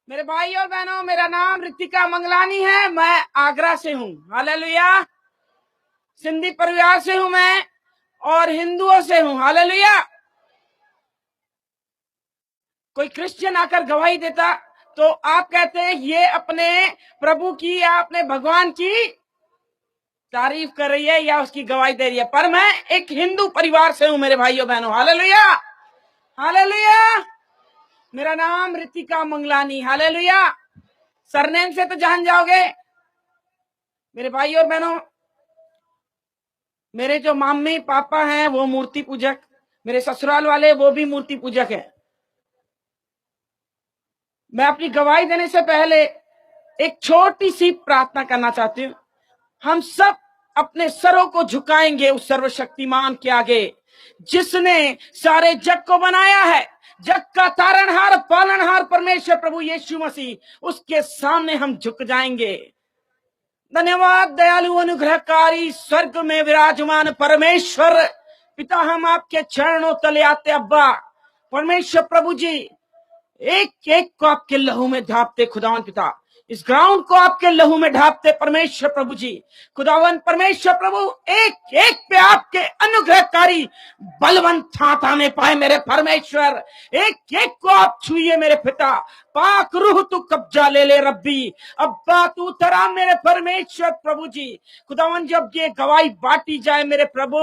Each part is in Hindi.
मेरे भाई और बहनों, मेरा नाम रितिका मंगलानी है। मैं आगरा से हूँ। हालेलुया। सिंधी परिवार से हूँ मैं और हिंदुओं से हूँ। हालेलुया। कोई क्रिश्चियन आकर गवाही देता तो आप कहते हैं ये अपने प्रभु की या अपने भगवान की तारीफ कर रही है या उसकी गवाही दे रही है। पर मैं एक हिंदू परिवार से हूँ मेरे भाइयों बहनों। हालेलुया। हालेलुया। मेरा नाम रितिका मंगलानी। हालेलुया। सरनेम से तो जान जाओगे। मेरे भाई और बहनों, मेरे जो मम्मी पापा हैं वो मूर्ति पूजक, मेरे ससुराल वाले वो भी मूर्ति पूजक हैं। मैं अपनी गवाही देने से पहले एक छोटी सी प्रार्थना करना चाहती हूँ। हम सब अपने सरों को झुकाएंगे उस सर्वशक्तिमान के आगे जिसने सारे जग को बनाया है। जग का तारणहार पालनहार परमेश्वर प्रभु यीशु मसीह, उसके सामने हम झुक जाएंगे। धन्यवाद दयालु अनुग्रहकारी स्वर्ग में विराजमान परमेश्वर पिता, हम आपके चरणों तले आते। अब्बा परमेश्वर प्रभु जी, एक एक को आपके लहू में ढापते खुदावन पिता, इस ग्राउंड को आपके लहू में ढापते परमेश्वर प्रभु जी। खुदावन परमेश्वर प्रभु, एक एक पे आपके अनुग्रहकारी बलवंत हाथ आने पाए मेरे परमेश्वर। एक एक को आप छुइए मेरे पिता। पाक रूह तू कब्जा ले ले रब्बी। अब्बा तू तरा मेरे परमेश्वर प्रभु जी। खुदावन जब ये गवाही बांटी जाए मेरे प्रभु,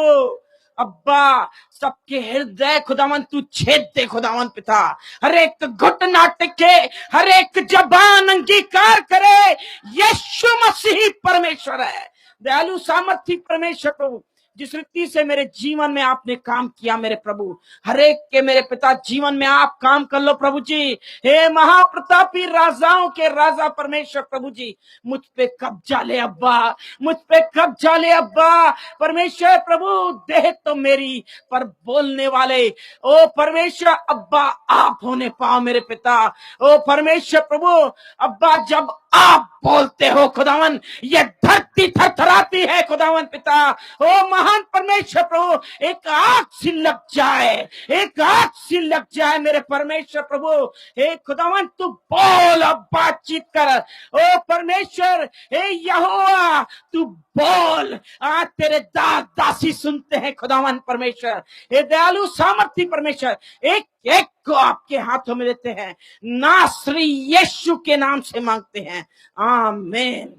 अब्बा सबके हृदय खुदावन तू छेद दे खुदावन पिता। हर एक घुटना टिके, हर एक जबान अंगीकार करे यीशु मसीह परमेश्वर है। दयालु सामर्थी परमेश्वर प्रभु, जिस रीति से मेरे जीवन में आपने काम किया मेरे प्रभु, हर एक के मेरे पिता जीवन में आप काम कर लो प्रभु जी। हे महाप्रतापी राजाओं के राजा परमेश्वर प्रभु जी, मुझ पे कब्जा ले अब्बा, मुझ पे कब्जा ले अब्बा परमेश्वर प्रभु। देह तो मेरी पर बोलने वाले ओ परमेश्वर अब्बा आप होने पाओ मेरे पिता। ओ परमेश्वर प्रभु अब्बा, जब आप बोलते हो खुदावन, ये धरती थरथराती है खुदावन पिता। ओ महान परमेश्वर प्रभु, एक आग सी लग जाए, एक आग सी लग जाए मेरे परमेश्वर प्रभु। हे खुदावन तू बोल, अब बातचीत कर। ओ परमेश्वर हे यहोवा तू बोल, आज तेरे दास दासी सुनते हैं खुदावन परमेश्वर। हे दयालु सामर्थी परमेश्वर, एक एक को आपके हाथों में देते हैं, नासरी यीशु के नाम से मांगते हैं, आमीन।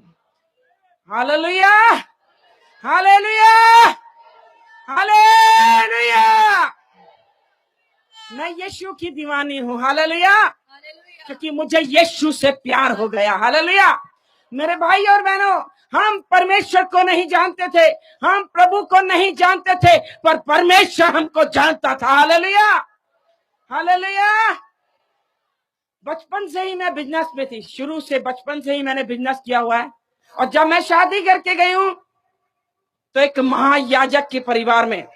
हालेलुया। हालेलुया। हालेलुया। मैं यीशु की दीवानी हूँ। हालेलुया। क्योंकि मुझे यीशु से प्यार हो गया। हालेलुया। मेरे भाई और बहनों, हम परमेश्वर को नहीं जानते थे, हम प्रभु को नहीं जानते थे, पर परमेश्वर हमको जानता था। हालेलुया। हालेलुया। बचपन से ही मैं बिजनेस में थी, शुरू से बचपन से ही मैंने बिजनेस किया हुआ है। और जब मैं शादी करके गई हूं तो एक महायाजक के परिवार में,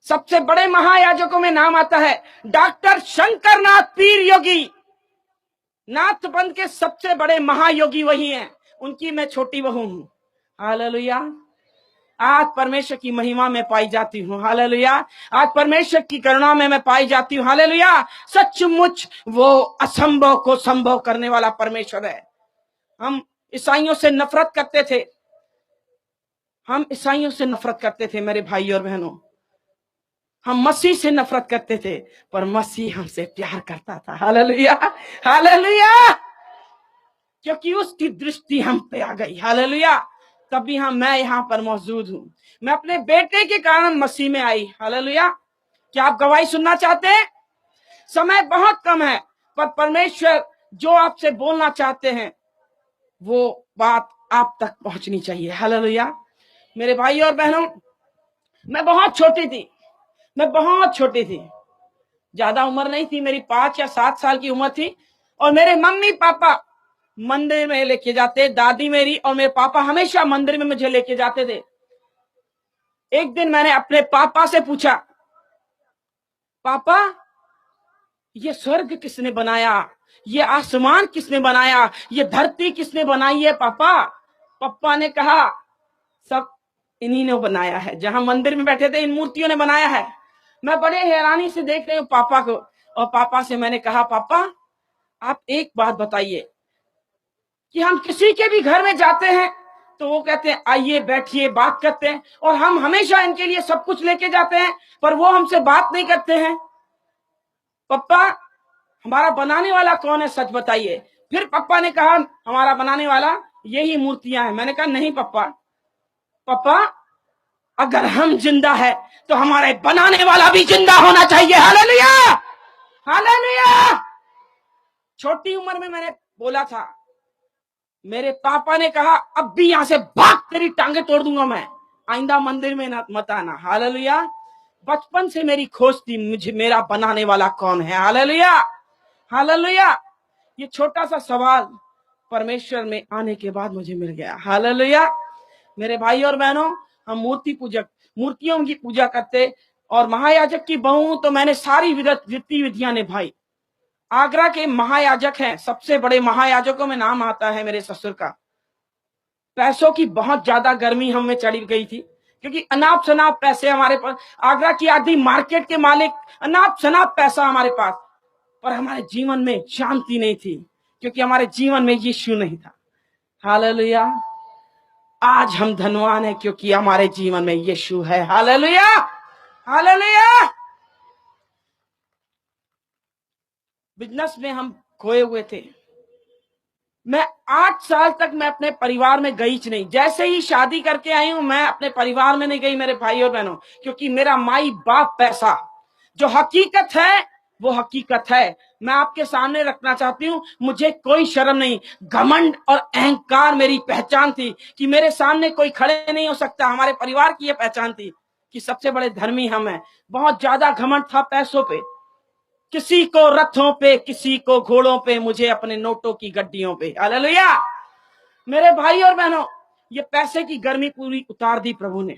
सबसे बड़े महायाजकों में नाम आता है डॉक्टर शंकर नाथ पीर योगी। नाथबंद के सबसे बड़े महायोगी वही हैं, उनकी मैं छोटी बहू हूं। हालेलुया। आज परमेश्वर की महिमा में पाई जाती हूँ। हालेलुया। आज परमेश्वर की करुणा में मैं पाई जाती हूँ। हालेलुया। सचमुच वो असंभव को संभव करने वाला परमेश्वर है। हम ईसाइयों से नफरत करते थे, हम ईसाइयों से नफरत करते थे मेरे भाई और बहनों। हम मसीह से नफरत करते थे, पर मसीह हमसे प्यार करता था। हालेलुया। हालेलुया। क्योंकि उसकी दृष्टि हम पे आ गई। हालेलुया। तभी मैं यहाँ पर मौजूद हूँ। मैं अपने बेटे के कारण मसीह में आई। हालेलुया। क्या आप गवाही सुनना चाहते हैं? समय बहुत कम है, पर परमेश्वर जो आपसे बोलना चाहते हैं वो बात आप तक पहुंचनी चाहिए। हालेलुया। मेरे भाई और बहनों, मैं बहुत छोटी थी, मैं बहुत छोटी थी, ज्यादा उम्र नहीं थी, मेरी 5 या 7 साल की उम्र थी। और मेरे मम्मी पापा मंदिर में लेके जाते, दादी मेरी और मेरे पापा हमेशा मंदिर में मुझे लेके जाते थे। एक दिन मैंने अपने पापा से पूछा, पापा ये स्वर्ग किसने बनाया, ये आसमान किसने बनाया, ये धरती किसने बनाई है पापा? पापा ने कहा सब इन्हीं ने बनाया है, जहां मंदिर में बैठे थे इन मूर्तियों ने बनाया है। मैं बड़े हैरानी से देख रही हूँ पापा को, और पापा से मैंने कहा पापा आप एक बात बताइए कि हम किसी के भी घर में जाते हैं तो वो कहते हैं आइए बैठिए बात करते हैं, और हम हमेशा इनके लिए सब कुछ लेके जाते हैं, पर वो हमसे बात नहीं करते हैं। पप्पा, हमारा बनाने वाला कौन है, सच बताइए। फिर पप्पा ने कहा हमारा बनाने वाला यही मूर्तियां हैं। मैंने कहा नहीं पप्पा, पप्पा अगर हम जिंदा है तो हमारे बनाने वाला भी जिंदा होना चाहिए। Hallelujah, hallelujah. छोटी उम्र में मैंने बोला था, मेरे पापा ने कहा अब भी यहां से भाग, तेरी टांगे तोड़ दूंगा मैं, आइंदा मंदिर में मत आना। हालेलुया। बचपन से मेरी खोज थी, मुझे मेरा बनाने वाला कौन है। Hallelujah, hallelujah. ये छोटा सा सवाल परमेश्वर में आने के बाद मुझे मिल गया। हालेलुया। मेरे भाई और बहनों, हम मूर्ति पूजक, मूर्तियों की पूजा करते, और महायाजक की बहू तो मैंने सारी रीति विधियां निभाई। आगरा के महायाजक हैं, सबसे बड़े महायाजकों में नाम आता है मेरे ससुर का। पैसों की बहुत ज्यादा गर्मी हमें चढ़ी गई थी, क्योंकि अनाप शनाप पैसे हमारे पास, आगरा की आधी मार्केट के मालिक, अनाप शनाप पैसा हमारे पास, पर हमारे जीवन में शांति नहीं थी, क्योंकि हमारे जीवन में यीशु नहीं था। हालेलुया। आज हम धनवान हैं क्योंकि हमारे जीवन में यीशु है। Hallelujah, hallelujah. बिजनेस में हम खोए हुए थे। मैं 8 साल तक मैं अपने परिवार में गई नहीं। जैसे ही शादी करके आई हूं, मैं अपने परिवार में नहीं गई मेरे भाई और बहनों, क्योंकि मेरा माई बाप पैसा, जो हकीकत है वो हकीकत है। मैं आपके सामने रखना चाहती हूं, मुझे कोई शर्म नहीं, घमंड और अहंकार मेरी पहचान थी कि मेरे सामने कोई खड़े नहीं हो सकता। हमारे परिवार की यह पहचान थी कि सबसे बड़े धर्मी हम हैं। बहुत ज्यादा घमंड था पैसों पे, किसी को रथों पे, किसी को घोड़ों पे, मुझे अपने नोटों की गड्डियों पे। हालेलुया। मेरे भाई और बहनों, ये पैसे की गर्मी पूरी उतार दी प्रभु ने।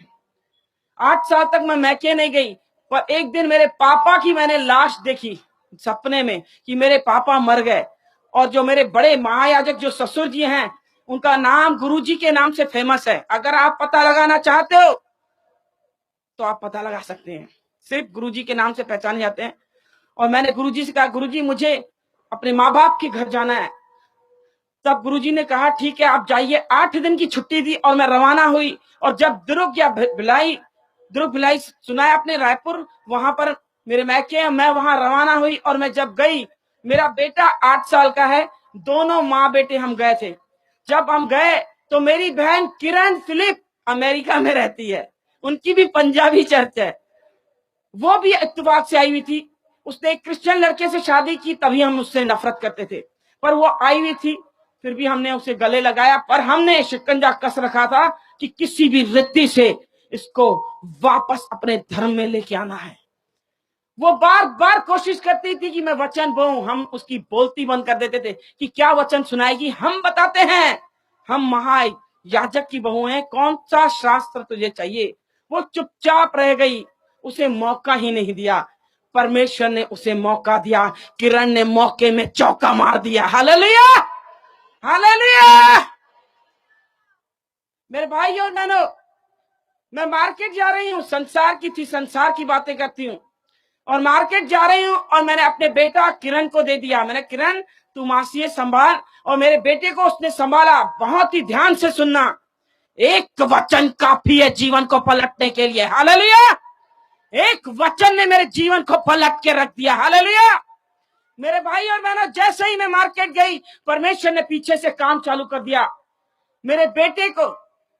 8 साल तक मैं मैके नहीं गई, पर एक दिन मेरे पापा की मैंने लाश देखी सपने में कि मेरे पापा मर गए। और जो मेरे बड़े महायाजक जो ससुर जी हैं, उनका नाम गुरुजी के नाम से फेमस है। अगर आप पता लगाना चाहते हो तो आप पता लगा सकते हैं, सिर्फ गुरुजी के नाम से पहचाने जाते हैं। और मैंने गुरुजी से कहा, गुरुजी मुझे अपने माँ बाप के घर जाना है। तब गुरुजी ने कहा ठीक है आप जाइए। 8 दिन की छुट्टी दी और मैं रवाना हुई। और जब दुर्ग या भिलाई सुना है आपने, रायपुर, वहां पर मेरे मैके, मैं वहां रवाना हुई। और मैं जब गई, मेरा बेटा 8 साल का है, दोनों माँ बेटे हम गए थे। जब हम गए तो मेरी बहन किरण फिलिप अमेरिका में रहती है, उनकी भी पंजाबी चर्च है, वो भी इत्तेफाक से आई हुई थी। उसने एक क्रिश्चियन लड़के से शादी की, तभी हम उससे नफरत करते थे, पर वो आई हुई थी, फिर भी हमने उसे गले लगाया। पर हमने शिकंजा कस रखा था कि किसी भी रीति से इसको वापस अपने धर्म में लेके आना है। वो बार बार कोशिश करती थी कि मैं वचन बोलूं, हम उसकी बोलती बंद कर देते थे कि क्या वचन सुनाएगी। हम बताते हैं हम महायाजक की बहू हैं, कौन सा शास्त्र तुझे चाहिए। वो चुपचाप रह गई, उसे मौका ही नहीं दिया। परमेश्वर ने उसे मौका दिया, किरण ने मौके में चौका मार दिया। Hallelujah, hallelujah. मेरे भाई और बहनों, मैं मार्केट जा रही हूँ, संसार की थी, संसार की बातें करती हूँ, और मार्केट जा रही हूँ और मैंने अपने बेटा किरण को दे दिया। मैंने, किरण तू मासी संभाल। और मेरे बेटे को उसने संभाला। बहुत ही ध्यान से सुनना, एक वचन काफी है जीवन को पलटने के लिए। हालेलुया। एक वचन ने मेरे जीवन को पलट के रख दिया। हालेलुया। मेरे भाई और बहनों, जैसे ही मैं मार्केट गई, परमेश्वर ने पीछे से काम चालू कर दिया। मेरे बेटे को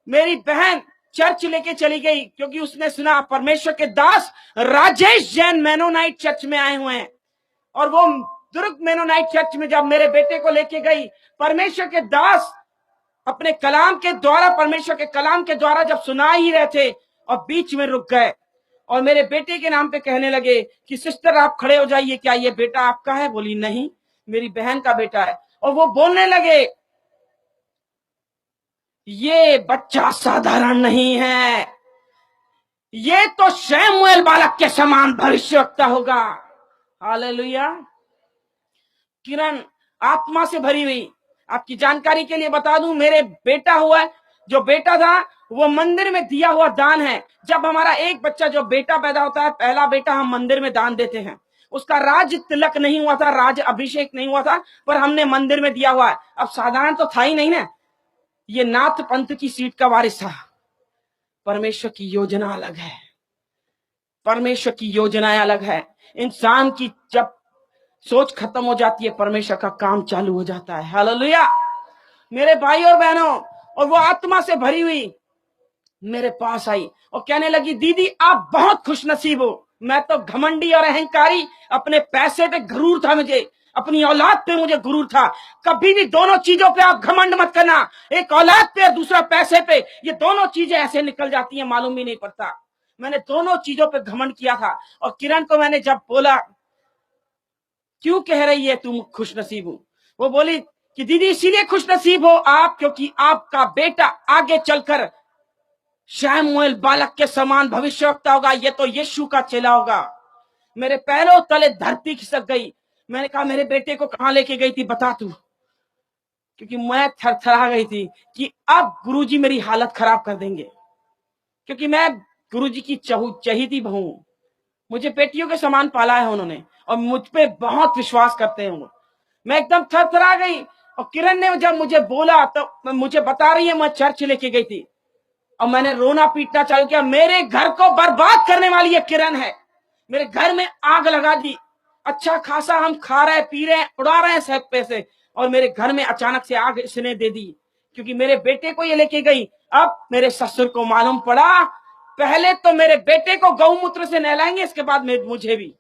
मेरी बहन चर्च लेके चली गई, क्योंकि उसने सुना परमेश्वर के दास राजेश जैन मेनोनाइट चर्च में आए हुए हैं। और वो दुर्ग मेनोनाइट चर्च में जब मेरे बेटे को लेके गई, परमेश्वर के दास अपने कलाम के द्वारा, परमेश्वर के कलाम के द्वारा जब सुना ही रहे थे, और बीच में रुक गए और मेरे बेटे के नाम पे कहने लगे कि सिस्टर आप खड़े हो जाइए, क्या ये बेटा आपका है? बोली नहीं, मेरी बहन का बेटा है। और वो बोलने लगे ये बच्चा साधारण नहीं है, ये तो शमूएल बालक के समान भविष्यवक्ता होगा। हालेलुया। किरण आत्मा से भरी हुई। आपकी जानकारी के लिए बता दूं, मेरे बेटा हुआ, जो बेटा था वो मंदिर में दिया हुआ दान है। जब हमारा एक बच्चा, जो बेटा पैदा होता है, पहला बेटा, हम मंदिर में दान देते हैं। उसका राज तिलक नहीं हुआ था, राज अभिषेक नहीं हुआ था, पर हमने मंदिर में दिया हुआ है। अब साधारण तो था ही नहीं ना, ये नाथ पंथ की सीट का वारिस था। परमेश्वर की योजना अलग है, परमेश्वर की योजनाएं अलग है। इंसान की जब सोच खत्म हो जाती है, परमेश्वर का काम चालू हो जाता है। हालेलुया मेरे भाई और बहनों। और वो आत्मा से भरी हुई मेरे पास आई और कहने लगी, दीदी आप बहुत खुशनसीब हो। मैं तो घमंडी और अहंकारी, अपने पैसे पे गुरूर था मुझे, अपनी औलाद पे मुझे गुरूर था। कभी भी दोनों चीजों पे आप घमंड मत करना, एक औलाद पे और दूसरा पैसे पे, ये दोनों चीजें ऐसे निकल जाती हैं मालूम भी नहीं पड़ता। मैंने दोनों चीजों पे घमंड किया था। और किरण को मैंने जब बोला, क्यों कह रही है तुम खुशनसीब हो, वो बोली कि दीदी इसीलिए खुशनसीब हो आप क्योंकि आपका बेटा आगे चलकर शमूएल बालक के समान भविष्यवक्ता होगा, ये तो यीशु का चेला होगा। मेरे पैरों तले धरती खिसक गई। मैंने कहा, मेरे बेटे को कहां लेके गई थी बता तू, क्योंकि मैं थरथरा गई थी कि अब गुरुजी मेरी हालत खराब कर देंगे, क्योंकि मैं गुरुजी की चहेती बहू हूं। मुझे बेटियों के समान पाला है उन्होंने और मुझ पे बहुत विश्वास करते हैं वो। मैं एकदम थरथरा गई। और किरण ने जब मुझे बोला तो मुझे बता रही है मैं चर्च लेके गई थी और मैंने रोना पीटना चालू किया। मेरे घर को बर्बाद करने वाली ये किरण है, मेरे घर में आग लगा दी। अच्छा खासा हम खा रहे पी रहे उड़ा रहे हैं सब पैसे, और मेरे घर में अचानक से आग इसने दे दी क्योंकि मेरे बेटे को ये लेके गई। अब मेरे ससुर को मालूम पड़ा, पहले तो मेरे बेटे को गौमूत्र से नहलाएंगे, इसके बाद मुझे भी।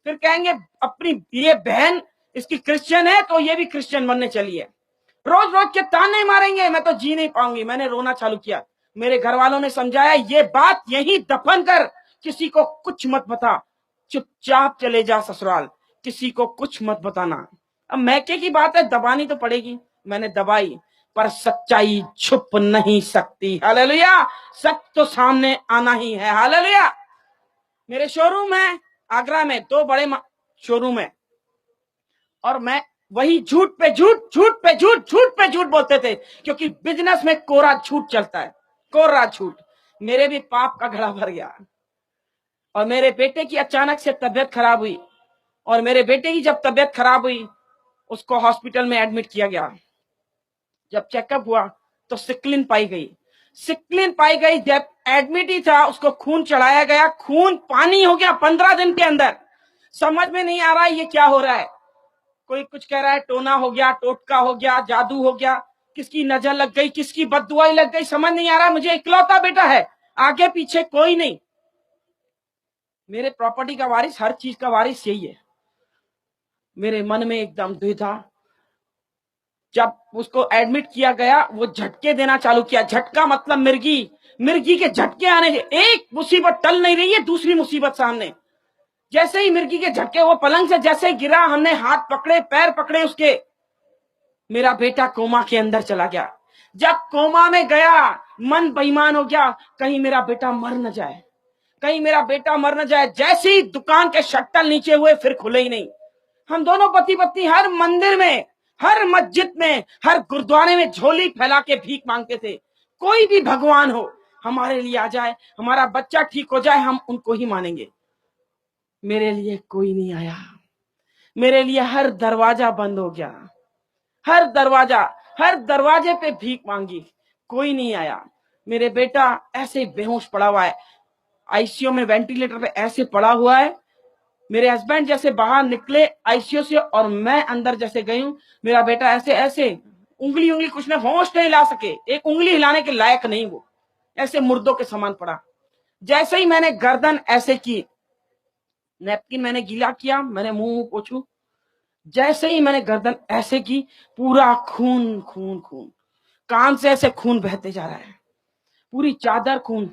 फिर कहेंगे अपनी ये बहन इसकी क्रिश्चियन है तो ये भी क्रिश्चियन बनने चली है। रोज रोज के ताने मारेंगे, मैं तो जी नहीं पाऊंगी। मैंने रोना चालू किया। मेरे घर वालों ने समझाया, ये बात यही दफन कर, किसी को कुछ मत बता, चुपचाप चले जा ससुराल, किसी को कुछ मत बताना। अब मैके की बात है, दबानी तो पड़ेगी। मैंने दबाई, पर सच्चाई छुप नहीं सकती। हालेलुया, सच तो सामने आना ही है। हालेलुया। मेरे शोरूम है आगरा में, 2 बड़े शोरूम है, और मैं वही झूठ पे झूठ, झूठ पे झूठ, झूठ पे झूठ बोलते थे, क्योंकि बिजनेस में कोरा झूठ चलता है, कोरा झूठ। मेरे भी पाप का घड़ा भर गया। और मेरे बेटे की अचानक से तबीयत खराब हुई, और मेरे बेटे की जब तबीयत खराब हुई उसको हॉस्पिटल में एडमिट किया गया। जब चेकअप हुआ तो सिक्लिन पाई गई। सिक्लिन पाई गई, जब एडमिट ही था उसको खून चढ़ाया गया, खून पानी हो गया 15 दिन के अंदर। समझ में नहीं आ रहा है ये क्या हो रहा है। कोई कुछ कह रहा है टोना हो गया, टोटका हो गया, जादू हो गया, किसकी नजर लग गई, किसकी बददुआई लग गई, समझ नहीं आ रहा। मुझे इकलौता बेटा है, आगे पीछे कोई नहीं। मेरे प्रॉपर्टी का वारिस, हर चीज का वारिस यही है। मेरे मन में एकदम द्विधा। जब उसको एडमिट किया गया, वो झटके देना चालू किया। झटका मतलब मिर्गी, मिर्गी के झटके आने। एक मुसीबत टल नहीं रही है, दूसरी मुसीबत सामने। जैसे ही मिर्गी के झटके, वो पलंग से जैसे गिरा, हमने हाथ पकड़े पैर पकड़े उसके, मेरा बेटा कोमा के अंदर चला गया। जब कोमा में गया, मन बेईमान हो गया, कहीं मेरा बेटा मर न जाए, कहीं मेरा बेटा मर न जाए। जैसे ही दुकान के शट्टर नीचे हुए, फिर खुले ही नहीं। हम दोनों पति पत्नी हर मंदिर में, हर मस्जिद में, हर गुरुद्वारे में झोली फैला के भीख मांगते थे। कोई भी भगवान हो हमारे लिए आ जाए, हमारा बच्चा ठीक हो जाए, हम उनको ही मानेंगे। मेरे लिए कोई नहीं आया। मेरे लिए हर दरवाजा बंद हो गया, हर दरवाजा, हर दरवाजे पे भीख मांगी, कोई नहीं आया। मेरे बेटा ऐसे बेहोश पड़ा हुआ है, आईसीयू में वेंटिलेटर पे ऐसे पड़ा हुआ है। मेरे हस्बैंड जैसे बाहर निकले आईसीयू से और मैं अंदर जैसे गई हूं, मेरा बेटा ऐसे ऐसे उंगली कुछ नहीं, होश नहीं ला सके, एक उंगली हिलाने के लायक नहीं, वो ऐसे मुर्दों के समान पड़ा। जैसे ही मैंने गर्दन ऐसे की, नैपकिन मैंने गीला किया, मैंने मुंह पोछू, जैसे ही मैंने गर्दन ऐसे की, पूरा खून खून खून, कान से ऐसे खून बहते जा रहा है, पूरी चादर खून।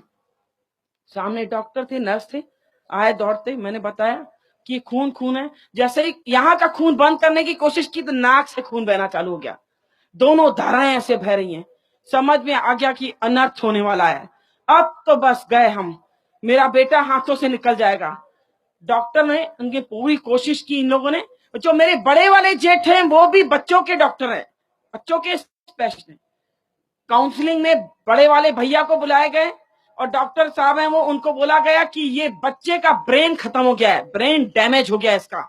सामने डॉक्टर थे, नर्स थे, आए दौड़ते, मैंने बताया कि खून खून है। जैसे ही यहाँ का खून बंद करने की कोशिश की तो नाक से खून बहना चालू हो गया, दोनों धाराएं ऐसे बह रही हैं। समझ में आ गया कि अनर्थ होने वाला है। अब तो बस गए हम, मेरा बेटा हाथों से निकल जाएगा। डॉक्टर ने उनकी पूरी कोशिश की। इन लोगों ने, जो मेरे बड़े वाले जेठ हैं वो भी बच्चों के डॉक्टर हैं, बच्चों के स्पेशलिस्ट हैं। काउंसलिंग में बड़े वाले भैया को बुलाए गए, और डॉक्टर साहब हैं वो, उनको बोला गया कि ये बच्चे का ब्रेन खत्म हो गया है, ब्रेन डैमेज हो गया है इसका।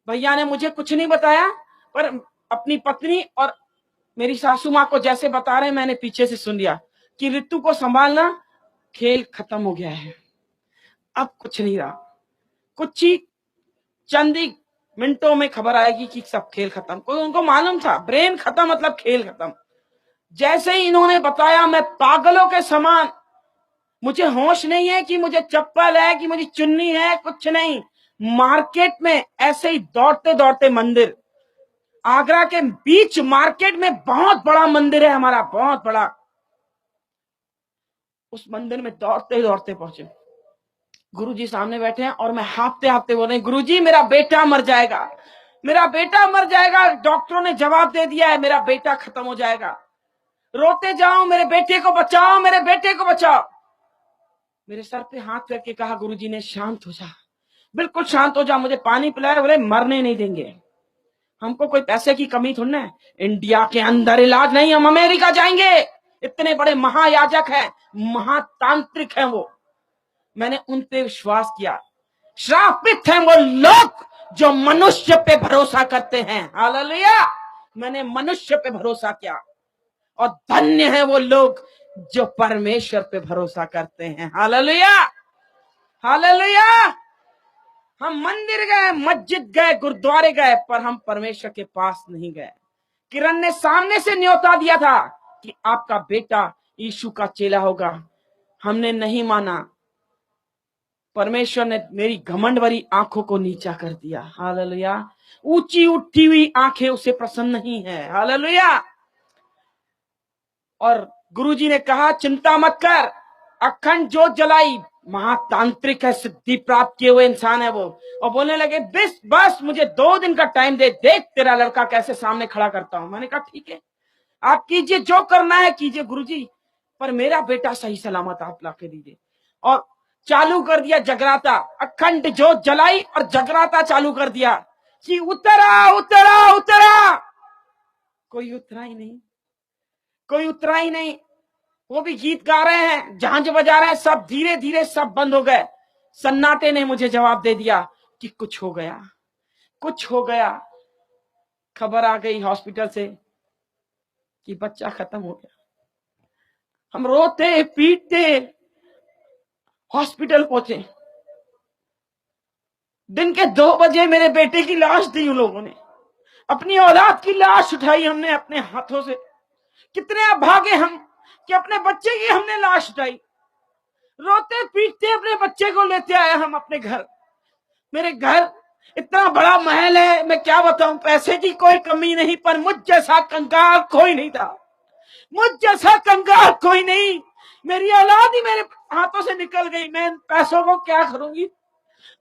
भैया ने मुझे कुछ नहीं बताया, पर अपनी पत्नी और मेरी सासू माँ को जैसे बता रहे मैंने पीछे से सुन लिया कि ऋतु को संभालना, खेल खत्म हो गया है, अब कुछ नहीं रहा। कुछ ही चंद ही मिनटों में खबर आएगी कि सब खेल खत्म। कोई उनको मालूम था ब्रेन खत्म मतलब खेल खत्म। जैसे ही इन्होंने बताया मैं पागलों के समान, मुझे होश नहीं है कि मुझे चप्पल है कि मुझे चुन्नी है, कुछ नहीं। मार्केट में ऐसे ही दौड़ते दौड़ते मंदिर, आगरा के बीच मार्केट में बहुत बड़ा मंदिर है हमारा, बहुत बड़ा। उस मंदिर में दौड़ते दौड़ते पहुंचे, गुरुजी सामने बैठे हैं और मैं हाँफते हाँफते बोल रहे हैं, गुरुजी मेरा बेटा मर जाएगा, मेरा बेटा मर जाएगा, डॉक्टरों ने जवाब दे दिया है मेरा बेटा खत्म हो जाएगा, रोते जाओ मेरे बेटे को बचाओ, मेरे बेटे को बचाओ। मेरे सर पे हाथ करके कहा गुरुजी ने, शांत हो जा, बिल्कुल शांत हो जा, मुझे पानी पिलाया। बोले मरने नहीं देंगे, हमको कोई पैसे की कमी थोड़ी है, इंडिया के अंदर इलाज नहीं, हम अमेरिका जाएंगे, इतने बड़े महायाजक हैं, महातांत्रिक हैं वो। मैंने उन पे विश्वास किया। श्रापित हैं वो लोग जो मनुष्य पे भरोसा करते हैं, हालेलुया। मैंने मनुष्य पे भरोसा किया, और धन्य है वो लोग जो परमेश्वर पे भरोसा करते हैं, हालेलुया, हालेलुया। हम मंदिर गए, मस्जिद गए, गुरुद्वारे गए, पर हम परमेश्वर के पास नहीं गए। किरण ने सामने से न्योता दिया था कि आपका बेटा यीशु का चेला होगा, हमने नहीं माना। परमेश्वर ने मेरी घमंड भरी आंखों को नीचा कर दिया, हालेलुया। ऊंची उठी हुई आंखें उसे प्रसन्न नहीं है, हालेलुया। और गुरुजी ने कहा चिंता मत कर, अखंड जोत जलाई, महातांत्रिक है, सिद्धि प्राप्त किए हुए इंसान है वो। और बोलने लगे बस मुझे 2 दिन का टाइम दे, देख तेरा लड़का कैसे सामने खड़ा करता हूं। मैंने कहा ठीक है, आप कीजिए, जो करना है कीजिए गुरुजी, पर मेरा बेटा सही सलामत आप ला के दीजिए। और चालू कर दिया जगराता, अखंड जोत जलाई और जगराता चालू कर दिया कि उतरा उतरा उतरा। कोई उतरा ही नहीं, कोई उतरा ही नहीं। वो भी गीत गा रहे हैं, झांझ बजा रहे हैं, सब धीरे धीरे सब बंद हो गए। सन्नाटे ने मुझे जवाब दे दिया कि कुछ हो गया, कुछ हो गया। खबर आ गई हॉस्पिटल से कि बच्चा खत्म हो गया। हम रोते पीटते हॉस्पिटल पहुंचे। दिन के 2 बजे मेरे बेटे की लाश दी उन लोगों ने, अपनी औलाद की लाश उठाई हमने अपने हाथों से। कितने अभागे हम कि अपने बच्चे की हमने लाश उठाई। रोते पीटते अपने बच्चे को लेते आए हम अपने घर। मेरे घर इतना बड़ा महल है, मैं क्या बताऊं, पैसे की कोई कमी नहीं, पर मुझ जैसा कंगाल कोई नहीं था, मुझ जैसा कंगाल कोई नहीं। मेरी औलाद ही मेरे हाथों से निकल गई। मैं इन पैसों को क्या करूंगी,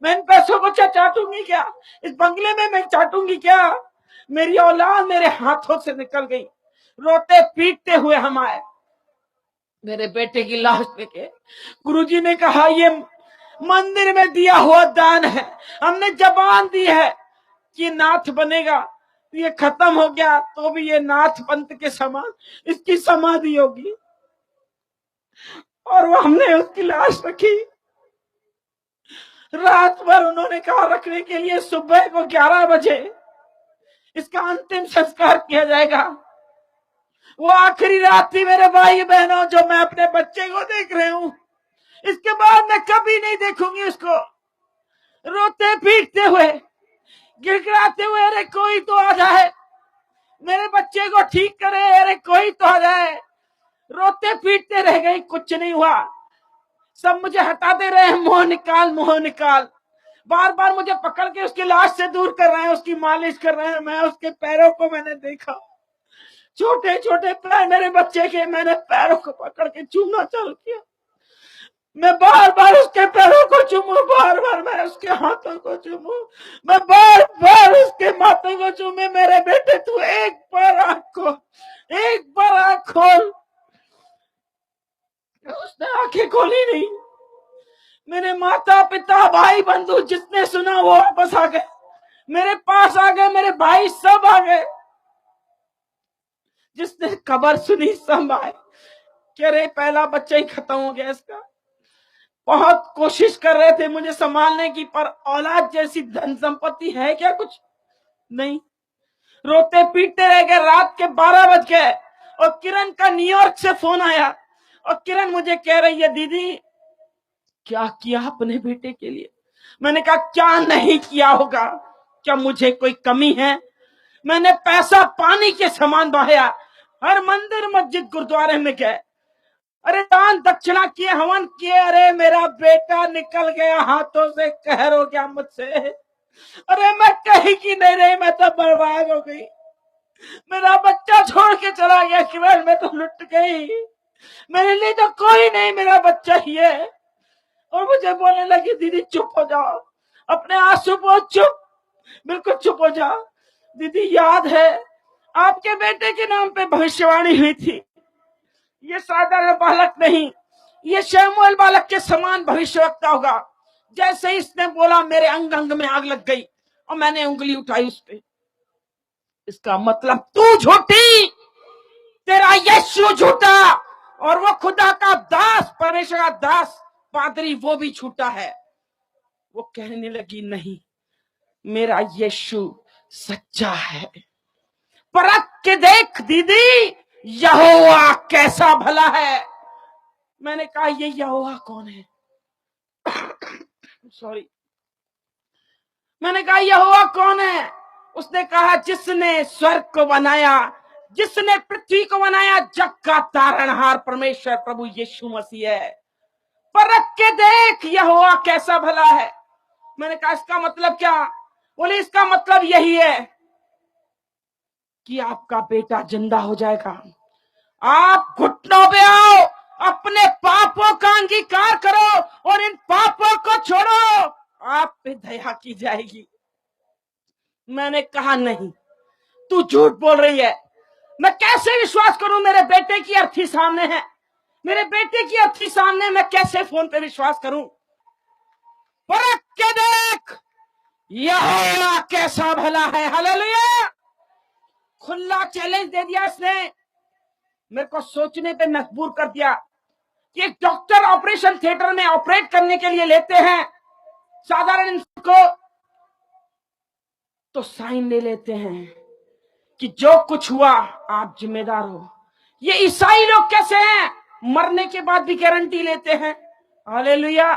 मैं इन पैसों को चाटूंगी क्या, इस बंगले में मैं चाटूंगी क्या। मेरी औलाद मेरे हाथों से निकल गई। रोते पीटते हुए हम आए, मेरे बेटे की लाश लेके। गुरुजी ने कहा ये मंदिर में दिया हुआ दान है, हमने जबान दी है कि नाथ बनेगा। ये खत्म हो गया तो भी ये नाथ पंथ के समान इसकी समाधि होगी। और वो हमने उसकी लाश रखी। रात भर उन्होंने कहा रखने के लिए, सुबह को 11 बजे इसका अंतिम संस्कार किया जाएगा। वो आखिरी रात थी मेरे भाई बहनों जो मैं अपने बच्चे को देख रहे हूं। इसके बाद मैं कभी नहीं देखूंगी उसको। रोते पीटते हुए, गिड़गिड़ाते हुए, अरे कोई तो आ जाए मेरे बच्चे को ठीक करे, अरे कोई तो आ जाए। रोते पीटते रह गई, कुछ नहीं हुआ। सब मुझे हटाते रहे, मुंह निकाल मुंह निकाल। बार बार मुझे पकड़ के उसकी लाश से दूर कर रहे हैं, उसकी मालिश कर रहे हैं। मैं उसके पैरों को मैंने देखा, छोटे छोटे पैर मेरे बच्चे के, मैंने पैरों को पकड़ के चूमना चालू किया। मैं बार बार उसके पैरों को चूमू, बार बार मैं उसके हाथों को चूमू, मैं बार बार उसके माथे को चूमे। मेरे बेटे तू एक बार आंख खोल, एक बार आंख खोल। उसने आंखें खोली नहीं। मेरे माता पिता भाई बंधु जिसने सुना वो वापस आ गए, मेरे पास आ गए, मेरे भाई सब आ गए। जिसने खबर सुनी सब आए। कह रहे पहला बच्चा ही खत्म हो गया इसका। बहुत कोशिश कर रहे थे मुझे संभालने की, पर औलाद जैसी धन संपत्ति है क्या? कुछ नहीं। रोते पीटते रह गए, रात के 12 बज गए और किरण का न्यूयॉर्क से फोन आया और किरण मुझे कह रही है, दीदी क्या किया अपने बेटे के लिए? मैंने कहा क्या नहीं किया होगा, क्या मुझे कोई कमी है? मैंने पैसा पानी के समान बहाया, हर मंदिर मस्जिद गुरुद्वारे में गए, अरे दान दक्षिणा किए, हवन किए, अरे मेरा बेटा निकल गया हाथों से, कहर हो गया मुझसे, अरे मैं कहीं की नहीं रही, मैं तो बर्बाद हो गई, मेरा बच्चा छोड़ के चला गया किरण, मैं तो लुट गई, मेरे लिए तो कोई नहीं, मेरा बच्चा ही है। और मुझे बोलने लगी, दीदी चुप हो जाओ, अपने आंसू पोंछ, चुप, बिल्कुल चुप हो जाओ। दीदी याद है आपके बेटे के नाम पे भविष्यवाणी हुई थी, ये साधारण बालक नहीं, ये शमूएल बालक के समान भविष्यवक्ता होगा। जैसे इसने बोला मेरे अंग अंग में आग लग गई और मैंने उंगली उठाई उस पे। इसका मतलब तू झूठी, तेरा यीशु झूठा, और वो खुदा का दास, परमेश्वर का दास पादरी, वो भी झूठा है। वो कहने लगी नहीं, मेरा यीशु सच्चा है, परख के देख दीदी, यहोवा कैसा भला है। मैंने कहा ये यहोवा कौन है? सॉरी, मैंने कहा यहोवा कौन है? उसने कहा जिसने स्वर्ग को बनाया, जिसने पृथ्वी को बनाया, जग का तारणहार परमेश्वर प्रभु यीशु मसीह है, परख के देख यहोवा कैसा भला है। मैंने कहा इसका मतलब क्या? बोले इसका मतलब यही है कि आपका बेटा जिंदा हो जाएगा। आप घुटनों पे आओ, अपने पापों का अंगीकार करो और इन पापों को छोड़ो, आप पे दया की जाएगी। मैंने कहा नहीं, तू झूठ बोल रही है, मैं कैसे विश्वास करूं? मेरे बेटे की अर्थी सामने है, मेरे बेटे की अर्थी सामने, मैं कैसे फोन पे विश्वास करूं? परख के देख यहोवा कैसा भला है। हालेलुया। खुला चैलेंज दे दिया इसने, मेरे को सोचने पे मजबूर कर दिया कि एक डॉक्टर ऑपरेशन थिएटर में ऑपरेट करने के लिए लेते हैं साधारण इंसान को, तो साइन ले लेते हैं कि जो कुछ हुआ आप जिम्मेदार हो। ये ईसाई लोग कैसे हैं? मरने के बाद भी गारंटी लेते हैं। हालेलुया।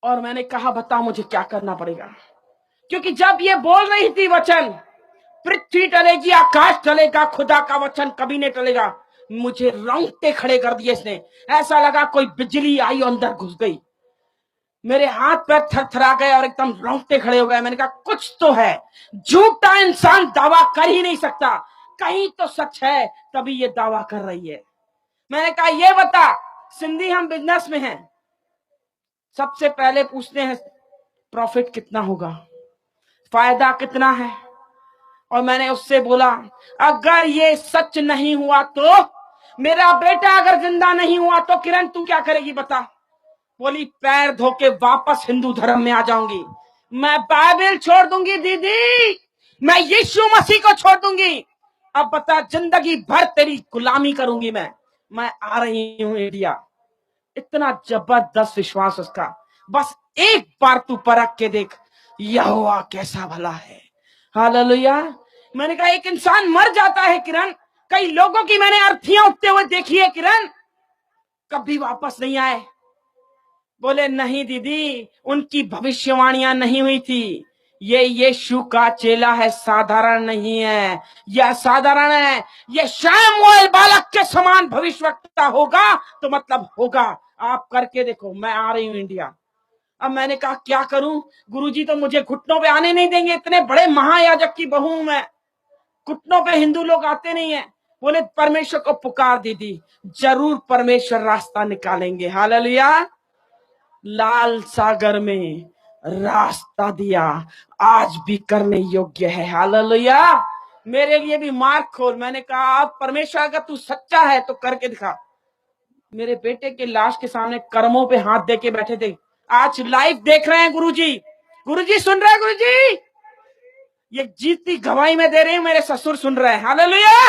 और मैंने कहा बता मुझे क्या करना पड़ेगा, क्योंकि जब ये बोल रही थी वचन, पृथ्वी टलेगी आकाश टलेगा, खुदा का वचन कभी नहीं टलेगा, मुझे रोंगटे खड़े कर दिए इसने। ऐसा लगा कोई बिजली आई और अंदर घुस गई, मेरे हाथ पैर थरथरा गए और एकदम रोंगटे खड़े हो गए। मैंने कहा कुछ तो है, झूठा इंसान दावा कर ही नहीं सकता, कहीं तो सच है तभी ये दावा कर रही है। मैंने कहा ये बता, सिंधी हम बिजनेस में हैं, सबसे पहले पूछते हैं प्रॉफिट कितना होगा, फायदा कितना है। और मैंने उससे बोला अगर ये सच नहीं हुआ तो, मेरा बेटा अगर जिंदा नहीं हुआ तो किरण तू क्या करेगी बता? बोली पैर धो के वापस हिंदू धर्म में आ जाऊंगी, मैं बाइबल छोड़ दूंगी दीदी, मैं यीशु मसीह को छोड़ दूंगी, अब बता जिंदगी भर तेरी गुलामी करूंगी मैं आ रही हूं इंडिया। इतना जबरदस्त विश्वास उसका। बस एक बार तू परख के देख यहोवा कैसा भला है। हालेलुया। मैंने कहा एक इंसान मर जाता है किरण, कई लोगों की मैंने अर्थियां उठते हुए देखी है किरण, कभी वापस नहीं आए। बोले नहीं दीदी, उनकी भविष्यवाणियां नहीं हुई थी, ये यीशु का चेला है, साधारण नहीं है, यह साधारण है, ये शमूएल बालक के समान भविष्यवक्ता होगा तो मतलब होगा। आप करके देखो, मैं आ रही हूं इंडिया। अब मैंने कहा क्या करूं? गुरुजी तो मुझे घुटनों पे आने नहीं देंगे, इतने बड़े महायाजक की बहू हूं मैं, घुटनों पे हिंदू लोग आते नहीं है। बोले परमेश्वर को पुकार दीदी, जरूर परमेश्वर रास्ता निकालेंगे। हालेलुया। लाल सागर में रास्ता दिया, आज भी करने योग्य है। हालेलुया। मेरे लिए भी मार्ग खोल। मैंने कहा आप परमेश्वर अगर तू सच्चा है तो करके दिखा। मेरे बेटे के लाश के सामने कर्मों पे हाथ दे के बैठे थे, आज लाइव देख रहे हैं गुरुजी। गुरुजी सुन रहे हैं? गुरुजी ये जीती गवाही में दे रही हूं, मेरे ससुर सुन रहे हैं। हालेलुया।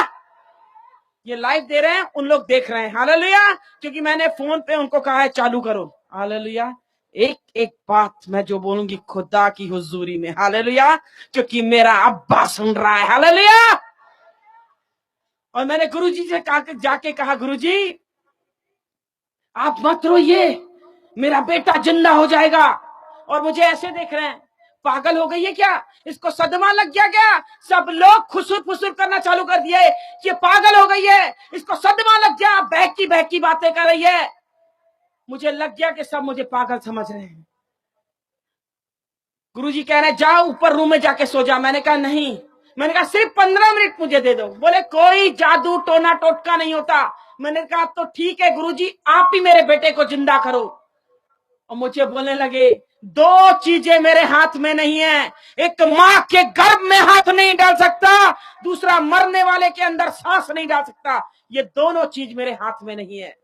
ये लाइव दे रहे हैं, उन लोग देख रहे हैं। हालेलुया। क्योंकि मैंने फोन पे उनको कहा है चालू करो। हालेलुया। एक एक बात मैं जो बोलूंगी खुदा की हुजूरी में। हालेलुया। क्योंकि मेरा अब्बा सुन रहा है। हालेलुया। और मैंने गुरुजी से जाके कहा, गुरुजी आप मत रोइए, मेरा बेटा जिंदा हो जाएगा। और मुझे ऐसे देख रहे हैं, पागल हो गई है क्या, इसको सदमा लग गया क्या? सब लोग खुसुर फुसुर करना चालू कर दिए, ये पागल हो गई है, इसको सदमा लग गया, बहकी बहकी बातें कर रही है। मुझे लग गया कि सब मुझे पागल समझ रहे हैं। गुरुजी कह रहे जाओ ऊपर रूम में जाके सो जा। मैंने कहा नहीं, मैंने कहा सिर्फ 15 मिनट मुझे दे दो। बोले कोई जादू टोना टोटका नहीं होता। मैंने कहा तो ठीक है गुरुजी, आप ही मेरे बेटे को जिंदा करो। और मुझे बोलने लगे, दो चीजें मेरे हाथ में नहीं है, एक मां के गर्भ में हाथ नहीं डाल सकता, दूसरा मरने वाले के अंदर सांस नहीं डाल सकता। ये दोनों चीज मेरे हाथ में नहीं है।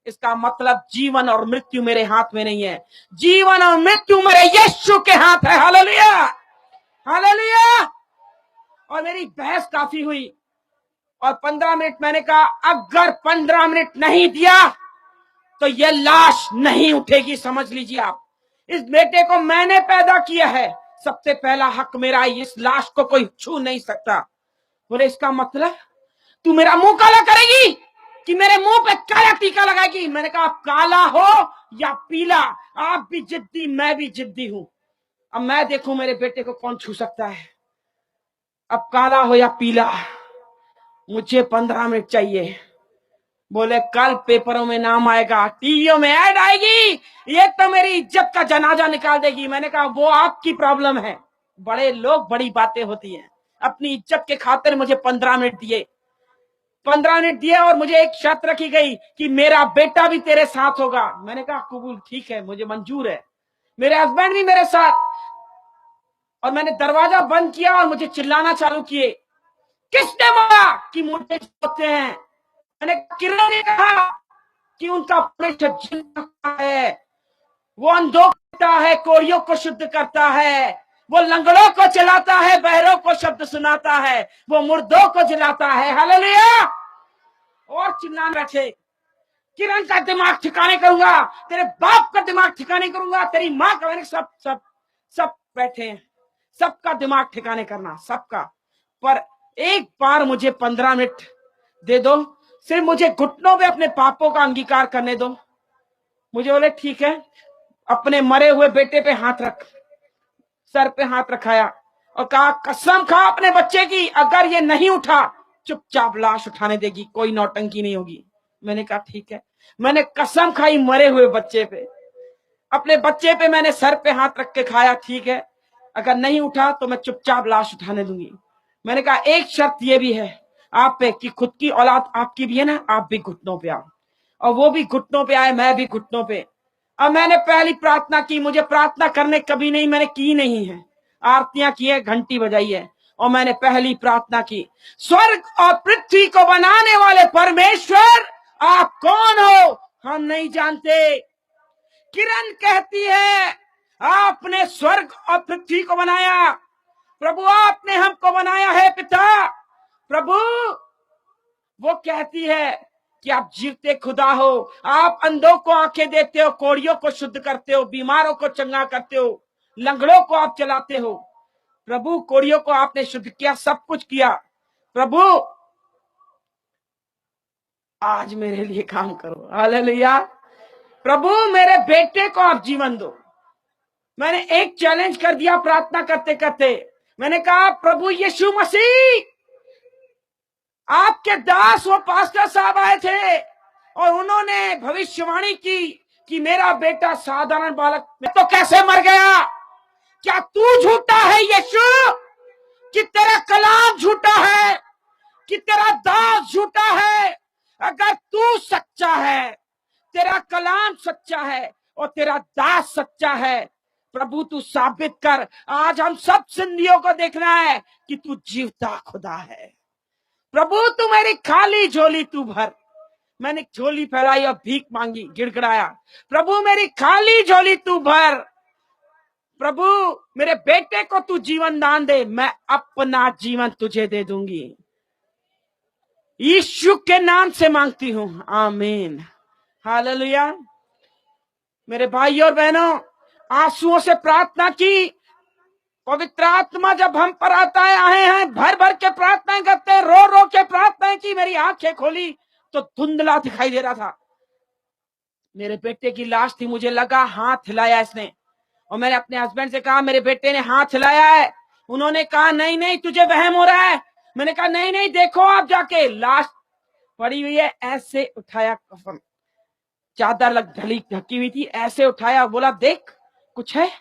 इसका मतलब जीवन और मृत्यु मेरे हाथ में नहीं है, जीवन और मृत्यु मेरे यीशु के हाथ है। Hallelujah, hallelujah. और मेरी बहस काफी हुई और 15 मिनट मैंने कहा अगर 15 मिनट नहीं दिया तो ये लाश नहीं उठेगी। समझ लीजिए आप, इस बेटे को मैंने पैदा किया है, सबसे पहला हक मेरा, इस लाश को कोई छू नहीं सकता। बोले इसका मतलब तू मेरा मुंह काला करेगी कि मेरे मुंह पे काला टीका लगाएगी? मैंने कहा काला हो या पीला, आप भी जिद्दी मैं भी जिद्दी हूं। अब मैं देखूं मेरे बेटे को कौन छू सकता है। अब काला हो या पीला, मुझे 15 मिनट चाहिए। बोले कल पेपरों में नाम आएगा, टीवियों में ऐड आएगी, ये तो मेरी इज्जत का जनाजा निकाल देगी। मैंने कहा वो आपकी प्रॉब्लम है, बड़े लोग बड़ी बातें होती हैं। अपनी इज्जत के खातिर मुझे 15 मिनट दिए, 15 मिनट दिए और मुझे एक शर्त रखी गई कि मेरा बेटा भी तेरे साथ होगा। मैंने कहा कबूल, ठीक है, मुझे मंजूर है, मेरे हस्बैंड भी मेरे साथ। और मैंने दरवाजा बंद किया और मुझे चिल्लाना चालू किए, किसने मारा कि मुझे होते हैं? मैंने किरण ने कहा कि उनका परिषद जिंदा है, वो अंधों को करता है, कोड़ियों को शुद्ध करता है, वो लंगड़ों को चलाता है, बहरों को शब्द सुनाता है, वो मुर्दों को जलाता है। हालेलुया। और चिल्लाने बैठे, किरण का दिमाग ठिकाने करूंगा, तेरे बाप का दिमाग ठिकाने करूंगा, तेरी माँ का। मैंने सब सब सब बैठे हैं, सबका दिमाग ठिकाने करना, सबका। पर एक बार मुझे 15 मिनट दे दो, सिर्फ मुझे घुटनों पे अपने पापों का अंगीकार करने दो। मुझे बोले ठीक है। अपने मरे हुए बेटे पे हाथ रख, सर पे हाथ रखाया और कहा कसम खा अपने बच्चे की, अगर ये नहीं उठा चुपचाप लाश उठाने देगी, कोई नौटंकी नहीं होगी। मैंने कहा ठीक है। मैंने कसम खाई मरे हुए बच्चे पे, अपने बच्चे पे मैंने सर पे हाथ रख के खाया, ठीक है, अगर नहीं उठा तो मैं चुपचाप लाश उठाने दूंगी। मैंने कहा एक शर्त ये भी है आप पे कि खुद की औलाद आपकी भी है ना, आप भी घुटनों पे आओ। और वो भी घुटनों पे आए, मैं भी घुटनों पे। अब मैंने पहली प्रार्थना की, मुझे प्रार्थना करने कभी नहीं, मैंने की नहीं है, आरतियां की है, घंटी बजाई है, और मैंने पहली प्रार्थना की, स्वर्ग और पृथ्वी को बनाने वाले परमेश्वर आप कौन हो हम नहीं जानते। किरण कहती है आपने स्वर्ग और पृथ्वी को बनाया प्रभु, आपने हमको बनाया है पिता। प्रभु वो कहती है कि आप जीवते खुदा हो, आप अंधों को आंखें देते हो, कोड़ियों को शुद्ध करते हो, बीमारों को चंगा करते हो, लंगड़ों को आप चलाते हो। प्रभु कोड़ियों को आपने शुद्ध किया, सब कुछ किया। प्रभु आज मेरे लिए काम करो। हालेलुया। प्रभु मेरे बेटे को आप जीवन दो। मैंने एक चैलेंज कर दिया प्रार्थना करते करते, मैंने कहा प्रभु यीशु मसीह, आपके दास वो पास्टर साहब आए थे और उन्होंने भविष्यवाणी की कि मेरा बेटा साधारण बालक में तो कैसे मर गया। क्या तू झूठा है यीशु, कि तेरा कलाम झूठा है, कि तेरा दास झूठा है? अगर तू सच्चा है, तेरा कलाम सच्चा है और तेरा दास सच्चा है, प्रभु तू साबित कर। आज हम सब सिंधियों को देखना है कि तू जीवता खुदा है। प्रभु तू मेरी खाली झोली तू भर। मैंने झोली फैलाई और भीख मांगी, गिड़गिड़ाया, प्रभु मेरी खाली झोली तू भर। प्रभु मेरे बेटे को तू जीवन दान दे, मैं अपना जीवन तुझे दे दूंगी। यीशु के नाम से मांगती हूं, आमीन, हालेलुया। मेरे भाई और बहनों, आंसुओं से प्रार्थना की, पवित्र आत्मा जब हम पर आता है, आए हैं, भर भर के प्रार्थनाएं करते हैं, रो रो के प्रार्थनाएं की। मेरी आंखें खोली तो धुंधला दिखाई दे रहा था। मेरे बेटे की लाश थी, मुझे लगा हाथ हिलाया इसने, और मैंने अपने हस्बैंड से कहा मेरे बेटे ने हाथ हिलाया है। उन्होंने कहा नहीं नहीं तुझे वहम हो रहा है। मैंने कहा नहीं नहीं देखो आप जाके, लाश पड़ी हुई है। ऐसे उठाया, कफन चादर लग ढकी हुई थी, ऐसे उठाया, बोला देख कुछ है?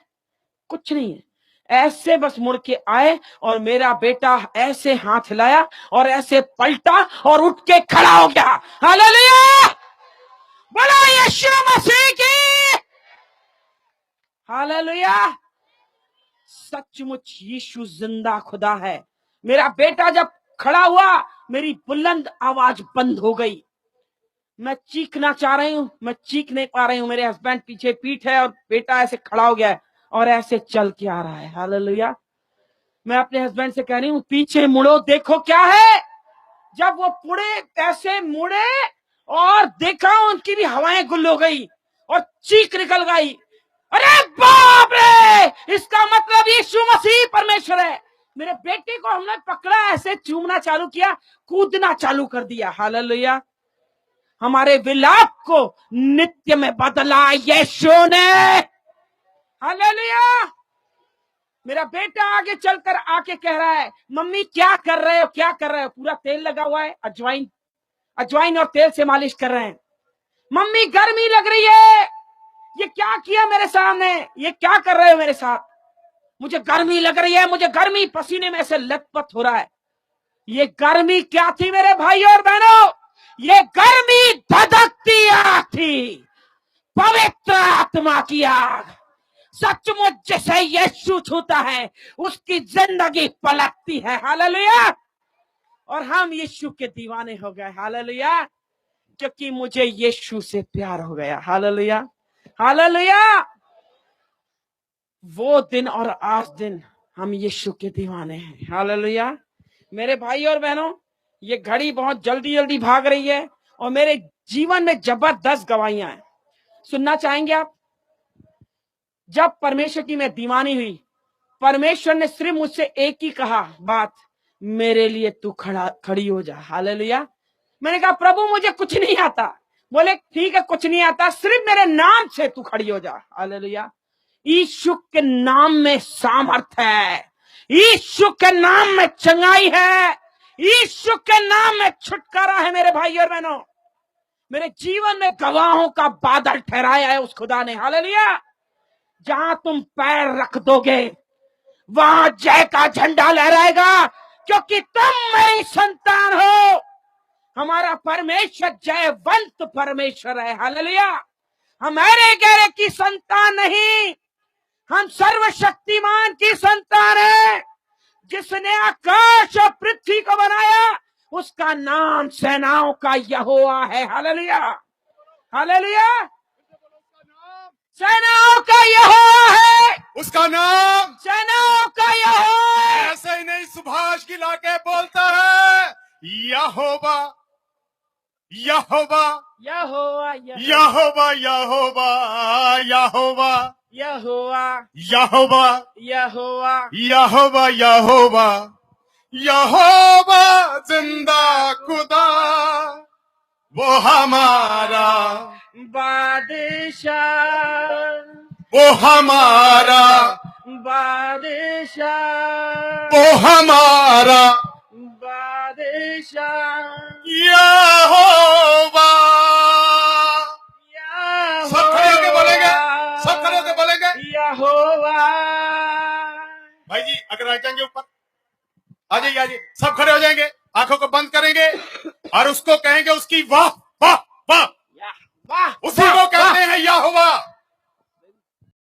कुछ नहीं है। ऐसे बस मुड़ के आए और मेरा बेटा ऐसे हाथ हिलाया और ऐसे पलटा और उठ के खड़ा हो गया। हालेलुया, बोलो यीशु मसीह की, हालेलुया। सचमुच यीशु जिंदा खुदा है। मेरा बेटा जब खड़ा हुआ, मेरी बुलंद आवाज बंद हो गई। मैं चीखना चाह रही हूं, मैं चीख नहीं पा रही हूं। मेरे हस्बैंड पीछे पीठ है और बेटा ऐसे खड़ा हो गया है और ऐसे चल के आ रहा है। हालेलुया। मैं अपने हस्बैंड से कह रही हूं पीछे मुड़ो, देखो क्या है। जब वो ऐसे मुड़े और देखा, उनकी भी हवाएं गुल हो गई और चीख निकल गई, अरे बाप रे, इसका मतलब यीशु मसीह परमेश्वर है। मेरे बेटे को हमने पकड़ा, ऐसे चूमना चालू किया, कूदना चालू कर दिया। हालेलुया। हमारे विलाप को नित्य में बदला यीशु ने। हालेलुया। मेरा बेटा आगे चलकर आके कह रहा है मम्मी क्या कर रहे हो, क्या कर रहे हो? पूरा तेल लगा हुआ है, अजवाइन और तेल से मालिश कर रहे हैं। मम्मी गर्मी लग रही है, ये क्या किया मेरे सामने, ये क्या कर रहे हो मेरे साथ? मुझे गर्मी लग रही है, मुझे गर्मी, पसीने में ऐसे लथपथ हो रहा है। ये गर्मी क्या थी मेरे भाई और बहनों? ये गर्मी धधकती आग थी, पवित्र आत्मा की आग। सचमुच जिसे यीशु छूता है उसकी जिंदगी पलटती है। हालेलुया। और हम यीशु के दीवाने हो गए। हालेलुया, क्योंकि मुझे यीशु से प्यार हो गया। Hallelujah, hallelujah. वो दिन और आज दिन हम यीशु के दीवाने हैं। हालेलुया। मेरे भाई और बहनों, ये घड़ी बहुत जल्दी जल्दी भाग रही है और मेरे जीवन में जबरदस्त गवाहियां हैं। सुनना चाहेंगे आप? जब परमेश्वर की मैं दीवानी हुई, परमेश्वर ने सिर्फ मुझसे एक ही कहा बात, मेरे लिए तू खड़ी हो जा। हालेलुया। मैंने कहा प्रभु मुझे कुछ नहीं आता। बोले ठीक है, कुछ नहीं आता, सिर्फ मेरे नाम से तू खड़ी हो जा। हालेलुया। यीशु के नाम में सामर्थ है, यीशु के नाम में चंगाई है, यीशु के नाम में छुटकारा है। मेरे भाई और बहनों, मेरे जीवन में गवाहों का बादल ठहराया है उस खुदा ने। हालेलुया। जहां तुम पैर रख दोगे वहां जय का झंडा लहराएगा, क्योंकि तुम मेरी संतान हो। हमारा परमेश्वर जयवंत परमेश्वर है। हालेलुया। हम अरे गहरे की संतान नहीं, हम सर्वशक्तिमान की संतान है। जिसने आकाश और पृथ्वी को बनाया उसका नाम सेनाओं का यहोवा है। Hallelujah, hallelujah. सेनाओं का यहोवा है, उसका नाम सेनाओं का यहोवा है। ऐसे ही नहीं सुभाष की लाके बोलता है यहोवा यहोवा यहोवा यहोवा यहोवा यहोवा यहोवा यहोवा यहोवा यहोवा यहोवा यहोवा जिंदा खुदा वो हमारा बादशाह, वो हमारा बादशाह, वो हमारा बादशाह, यहोवा। यहोवा, सब खड़े होके बोलेंगे, सब खड़े होके बोलेंगे यहोवा। भाई जी अगर आ जाएंगे ऊपर, आ जाइए, आ जाइए, सब खड़े हो जाएंगे, आंखों को बंद करेंगे और उसको कहेंगे उसकी वाह